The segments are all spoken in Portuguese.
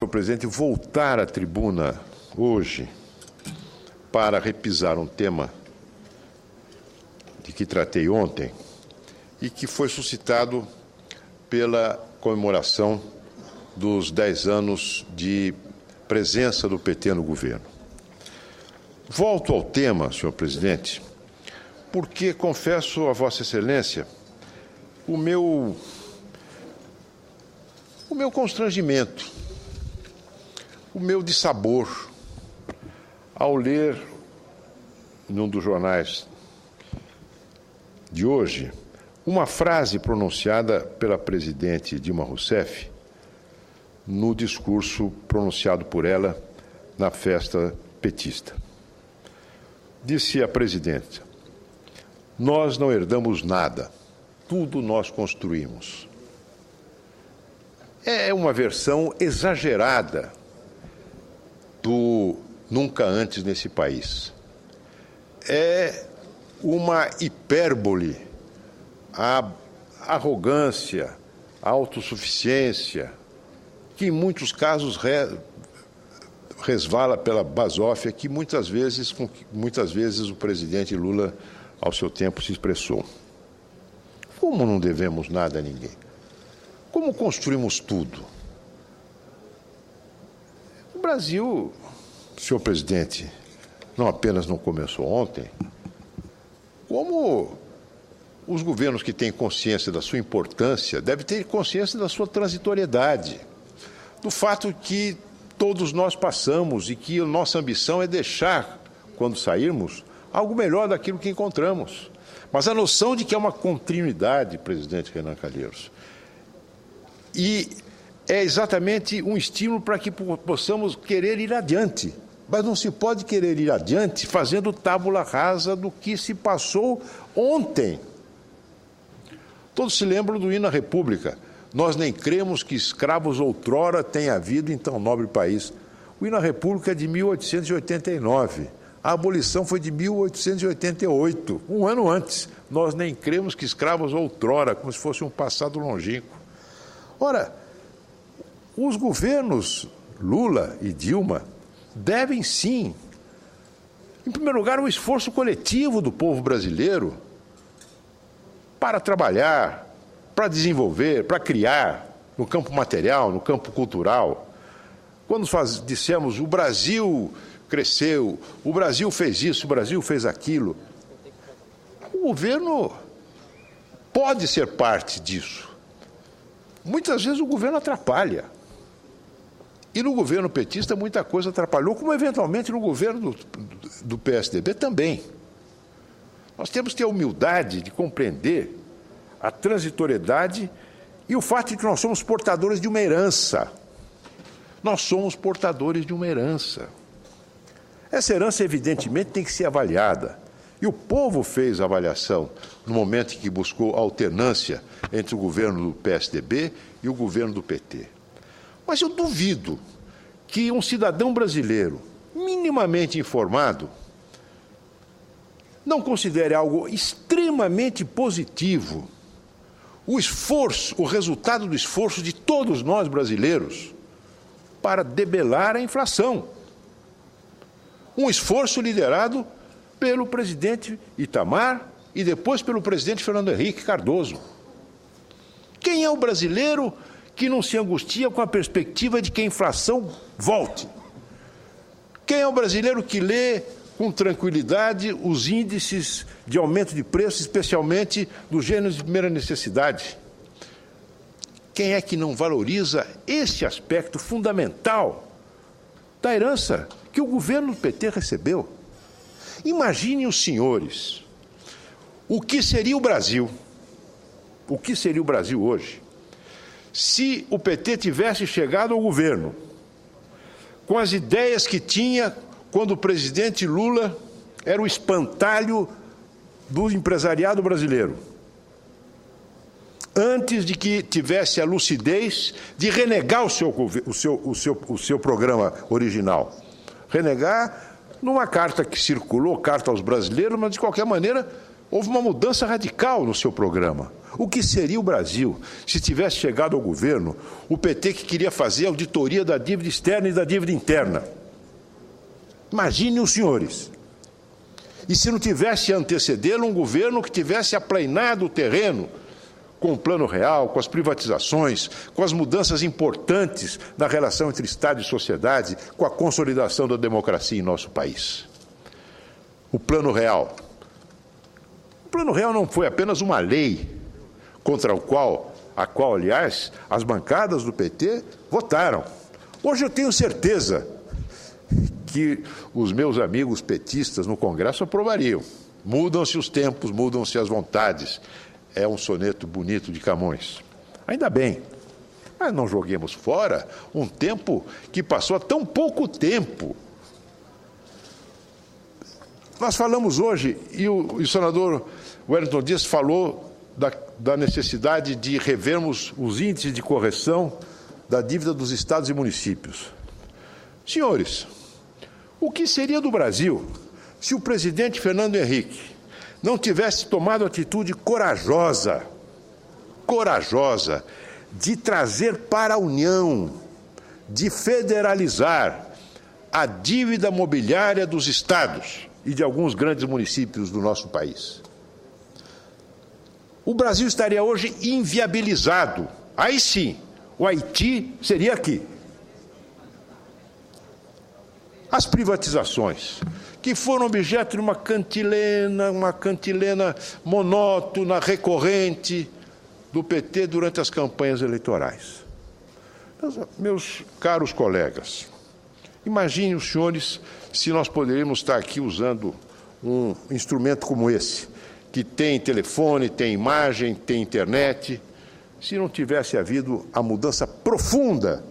senhor presidente, voltar à tribuna hoje para repisar um tema de que tratei ontem e que foi suscitado pela comemoração dos 10 anos de presença do PT no governo. Volto ao tema, senhor presidente, porque confesso a Vossa Excelência o meu constrangimento, o meu dissabor ao ler num dos jornais de hoje uma frase pronunciada pela presidente Dilma Rousseff no discurso pronunciado por ela na festa petista. Disse a presidenta: nós não herdamos nada, tudo nós construímos. É uma versão exagerada do nunca antes nesse país. É uma hipérbole à arrogância, à autossuficiência, que em muitos casos resvala pela basófia que muitas vezes o presidente Lula, ao seu tempo, se expressou. Como não devemos nada a ninguém? Como construímos tudo? O Brasil, senhor presidente, não apenas não começou ontem, como os governos que têm consciência da sua importância devem ter consciência da sua transitoriedade, do fato que todos nós passamos e que a nossa ambição é deixar, quando sairmos, algo melhor daquilo que encontramos. Mas a noção de que é uma continuidade, presidente Renan Calheiros, e é exatamente um estímulo para que possamos querer ir adiante. Mas não se pode querer ir adiante fazendo tábula rasa do que se passou ontem. Todos se lembram do hino à República. Nós nem cremos que escravos outrora tenha havido em tão nobre país. O hino à República é de 1889. A abolição foi de 1888, um ano antes. Nós nem cremos que escravos outrora, como se fosse um passado longínquo. Ora, os governos Lula e Dilma devem sim, em primeiro lugar, um esforço coletivo do povo brasileiro para trabalhar, para desenvolver, para criar no campo material, no campo cultural. Quando dissemos o Brasil cresceu, o Brasil fez isso, o Brasil fez aquilo, o governo pode ser parte disso. Muitas vezes o governo atrapalha. E no governo petista muita coisa atrapalhou, como eventualmente no governo do PSDB também. Nós temos que ter a humildade de compreender a transitoriedade e o fato de que nós somos portadores de uma herança. Nós somos portadores de uma herança. Essa herança, evidentemente, tem que ser avaliada. E o povo fez a avaliação no momento em que buscou alternância entre o governo do PSDB e o governo do PT. Mas eu duvido que um cidadão brasileiro minimamente informado não considere algo extremamente positivo o resultado do esforço de todos nós brasileiros para debelar a inflação. Um esforço liderado pelo presidente Itamar e depois pelo presidente Fernando Henrique Cardoso. Quem é o brasileiro que não se angustia com a perspectiva de que a inflação volte? Quem é o brasileiro que lê com tranquilidade os índices de aumento de preços, especialmente dos gêneros de primeira necessidade? Quem é que não valoriza esse aspecto fundamental da herança que o governo do PT recebeu? Imaginem os senhores o que seria o Brasil, hoje, se o PT tivesse chegado ao governo com as ideias que tinha quando o presidente Lula era o espantalho do empresariado brasileiro, antes de que tivesse a lucidez de renegar o seu programa original. Renegar numa carta que circulou, carta aos brasileiros, mas de qualquer maneira Houve uma mudança radical no seu programa. O que seria o Brasil se tivesse chegado ao governo o PT que queria fazer auditoria da dívida externa e da dívida interna? Imaginem os senhores. E se não tivesse antecedê-lo um governo que tivesse aplanado o terreno com o Plano Real, com as privatizações, com as mudanças importantes na relação entre Estado e sociedade, com a consolidação da democracia em nosso país. O Plano Real. O Plano Real não foi apenas uma lei contra a qual, aliás, as bancadas do PT votaram. Hoje eu tenho certeza que os meus amigos petistas no Congresso aprovariam. Mudam-se os tempos, mudam-se as vontades. É um soneto bonito de Camões. Ainda bem, mas não joguemos fora um tempo que passou há tão pouco tempo. Nós falamos hoje, e o senador Wellington Dias falou da necessidade de revermos os índices de correção da dívida dos estados e municípios. Senhores, o que seria do Brasil se o presidente Fernando Henrique não tivesse tomado a atitude corajosa, de trazer para a União, de federalizar a dívida mobiliária dos estados e de alguns grandes municípios do nosso país? O Brasil estaria hoje inviabilizado. Aí sim, o Haiti seria aqui. As privatizações, que foram objeto de uma cantilena monótona, recorrente do PT durante as campanhas eleitorais. Meus caros colegas, imaginem os senhores se nós poderíamos estar aqui usando um instrumento como esse, que tem telefone, tem imagem, tem internet, se não tivesse havido a mudança profunda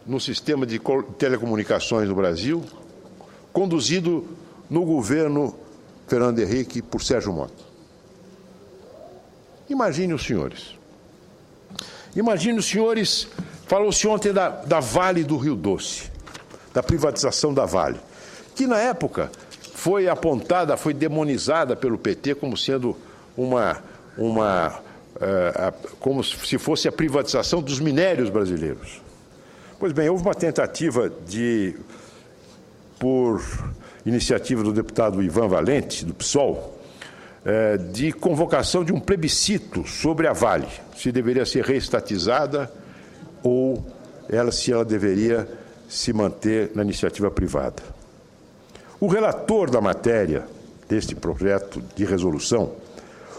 no sistema de telecomunicações no Brasil, conduzido no governo Fernando Henrique por Sérgio Moro. Imagine os senhores. Imagine os senhores, falou-se ontem da Vale do Rio Doce, da privatização da Vale, que na época foi apontada, foi demonizada pelo PT como sendo como se fosse a privatização dos minérios brasileiros. Pois bem, houve uma tentativa por iniciativa do deputado Ivan Valente, do PSOL, de convocação de um plebiscito sobre a Vale, se deveria ser reestatizada ou se ela deveria se manter na iniciativa privada. O relator da matéria deste projeto de resolução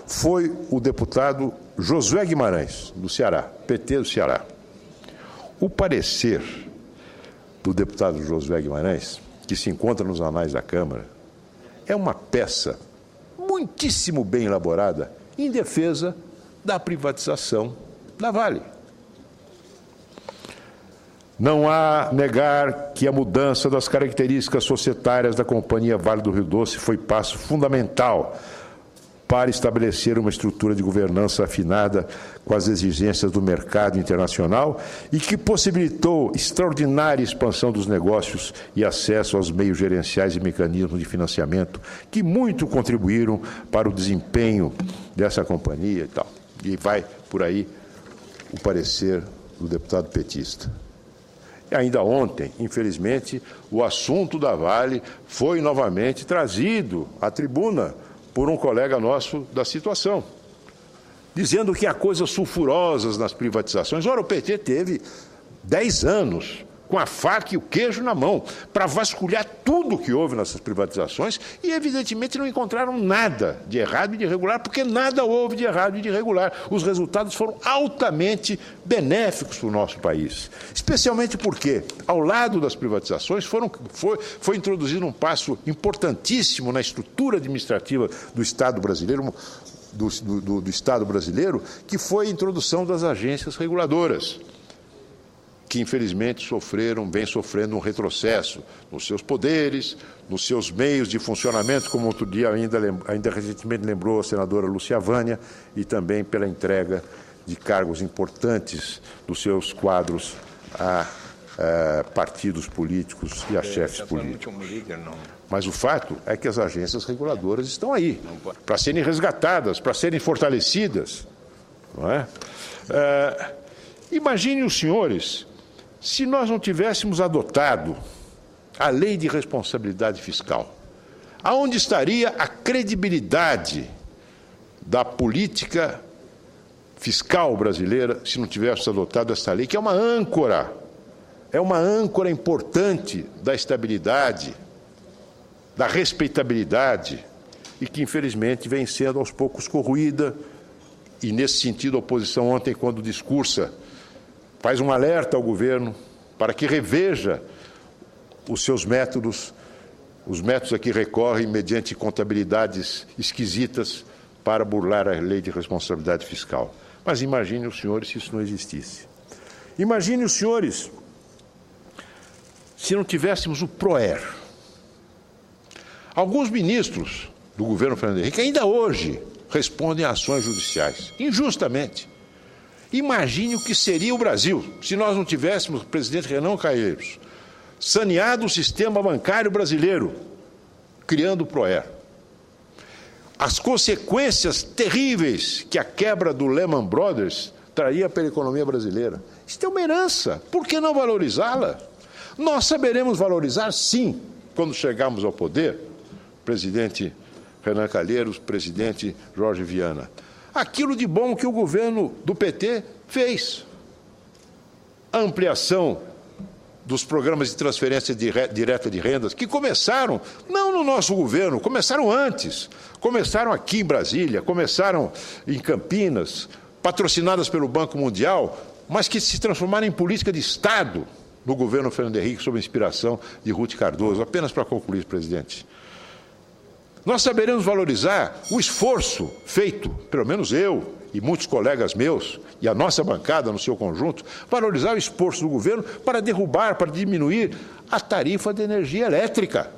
foi o deputado Josué Guimarães, do Ceará, PT do Ceará. O parecer do deputado Josué Guimarães, que se encontra nos anais da Câmara, é uma peça muitíssimo bem elaborada em defesa da privatização da Vale. Não há negar que a mudança das características societárias da Companhia Vale do Rio Doce foi passo fundamental para estabelecer uma estrutura de governança afinada com as exigências do mercado internacional e que possibilitou extraordinária expansão dos negócios e acesso aos meios gerenciais e mecanismos de financiamento que muito contribuíram para o desempenho dessa companhia e tal. E vai por aí o parecer do deputado petista. E ainda ontem, infelizmente, o assunto da Vale foi novamente trazido à tribuna por um colega nosso da situação, dizendo que há coisas sulfurosas nas privatizações. Ora, o PT teve 10 anos com a faca e o queijo na mão para vasculhar tudo que houve nessas privatizações e, evidentemente, não encontraram nada de errado e de irregular, porque nada houve de errado e de irregular. Os resultados foram altamente benéficos para o nosso país, especialmente porque, ao lado das privatizações, foi introduzido um passo importantíssimo na estrutura administrativa do Estado brasileiro, do Estado brasileiro, que foi a introdução das agências reguladoras, que infelizmente vem sofrendo um retrocesso nos seus poderes, nos seus meios de funcionamento, como outro dia ainda recentemente lembrou a senadora Lúcia Vânia, e também pela entrega de cargos importantes dos seus quadros partidos políticos e a chefes políticos. Mas o fato é que as agências reguladoras estão aí, para serem resgatadas, para serem fortalecidas. Não é? Imaginem os senhores, se nós não tivéssemos adotado a lei de responsabilidade fiscal, aonde estaria a credibilidade da política fiscal brasileira se não tivéssemos adotado essa lei, que é uma âncora importante da estabilidade, da respeitabilidade, e que, infelizmente, vem sendo aos poucos corroída. E, nesse sentido, a oposição ontem, quando discursa, faz um alerta ao governo para que reveja os seus métodos, os métodos a que recorrem mediante contabilidades esquisitas para burlar a lei de responsabilidade fiscal. Mas imaginem os senhores se isso não existisse. Imaginem os senhores se não tivéssemos o PROER. Alguns ministros do governo Fernando Henrique ainda hoje respondem a ações judiciais, injustamente. Imagine o que seria o Brasil se nós não tivéssemos o presidente Renan Calheiros saneado o sistema bancário brasileiro, criando o PROER. As consequências terríveis que a quebra do Lehman Brothers traria para a economia brasileira. Isso é uma herança, por que não valorizá-la? Nós saberemos valorizar, sim, quando chegarmos ao poder, presidente Renan Calheiros, presidente Jorge Viana, aquilo de bom que o governo do PT fez. A ampliação dos programas de transferência direta de rendas, que começaram, não no nosso governo, começaram antes. Começaram aqui em Brasília, começaram em Campinas, patrocinadas pelo Banco Mundial, mas que se transformaram em política de Estado no governo Fernando Henrique, sob a inspiração de Ruth Cardoso. Apenas para concluir, presidente. Nós saberemos valorizar o esforço feito, pelo menos eu e muitos colegas meus, e a nossa bancada no seu conjunto, valorizar o esforço do governo para derrubar, para diminuir a tarifa de energia elétrica.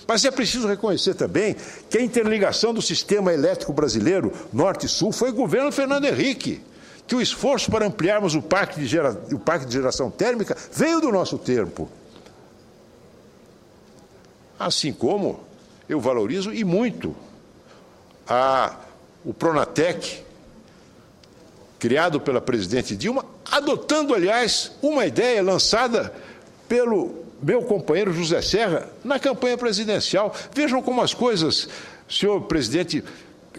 Mas é preciso reconhecer também que a interligação do sistema elétrico brasileiro, norte e sul, foi o governo Fernando Henrique, que o esforço para ampliarmos o parque de geração térmica veio do nosso tempo. Assim como eu valorizo e muito o Pronatec, criado pela presidente Dilma, adotando, aliás, uma ideia lançada pelo meu companheiro José Serra na campanha presidencial. Vejam como as coisas, senhor presidente,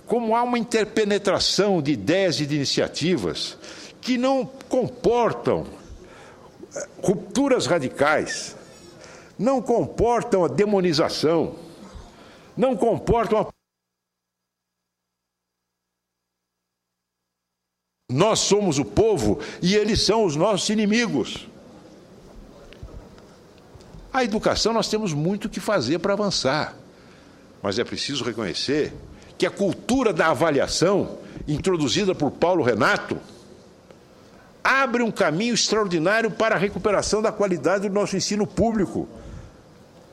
como há uma interpenetração de ideias e de iniciativas que não comportam rupturas radicais, não comportam a demonização, não comportam a... Nós somos o povo e eles são os nossos inimigos. A educação nós temos muito o que fazer para avançar, mas é preciso reconhecer que a cultura da avaliação, introduzida por Paulo Renato, abre um caminho extraordinário para a recuperação da qualidade do nosso ensino público.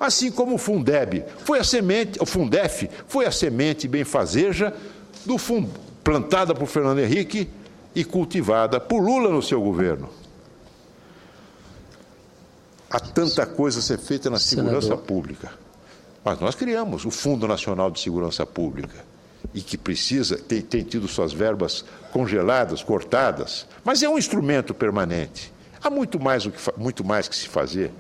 Assim como o Fundeb foi a semente, o Fundef foi a semente benfazeja plantada por Fernando Henrique e cultivada por Lula no seu governo. Há tanta coisa a ser feita na segurança pública. Mas nós criamos o Fundo Nacional de Segurança Pública, e que tem tido suas verbas congeladas, cortadas, mas é um instrumento permanente. Há muito mais que se fazer.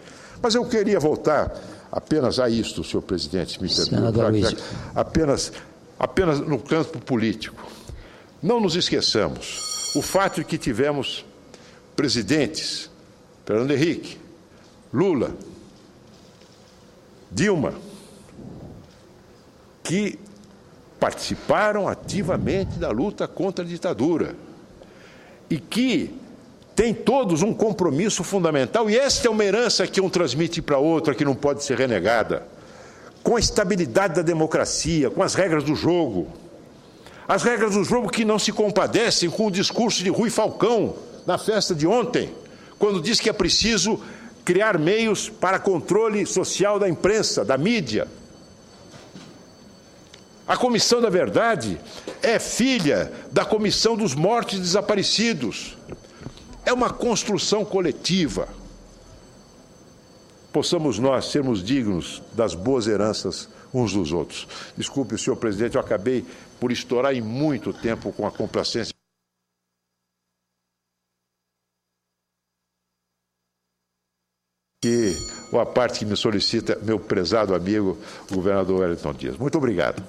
Mas eu queria voltar apenas a isto, senhor presidente, me perdoe, apenas no campo político. Não nos esqueçamos, o fato de que tivemos presidentes, Fernando Henrique, Lula, Dilma, que participaram ativamente da luta contra a ditadura e que têm todos um compromisso fundamental, e esta é uma herança que um transmite para outra, que não pode ser renegada, com a estabilidade da democracia, com as regras do jogo. As regras do jogo que não se compadecem com o discurso de Rui Falcão na festa de ontem, quando diz que é preciso criar meios para controle social da imprensa, da mídia. A Comissão da Verdade é filha da Comissão dos Mortos e Desaparecidos. É uma construção coletiva. possamos nós sermos dignos das boas heranças uns dos outros. Desculpe, senhor presidente, eu acabei por estourar em muito tempo com a complacência. E a parte que me solicita, meu prezado amigo, o governador Wellington Dias. Muito obrigado.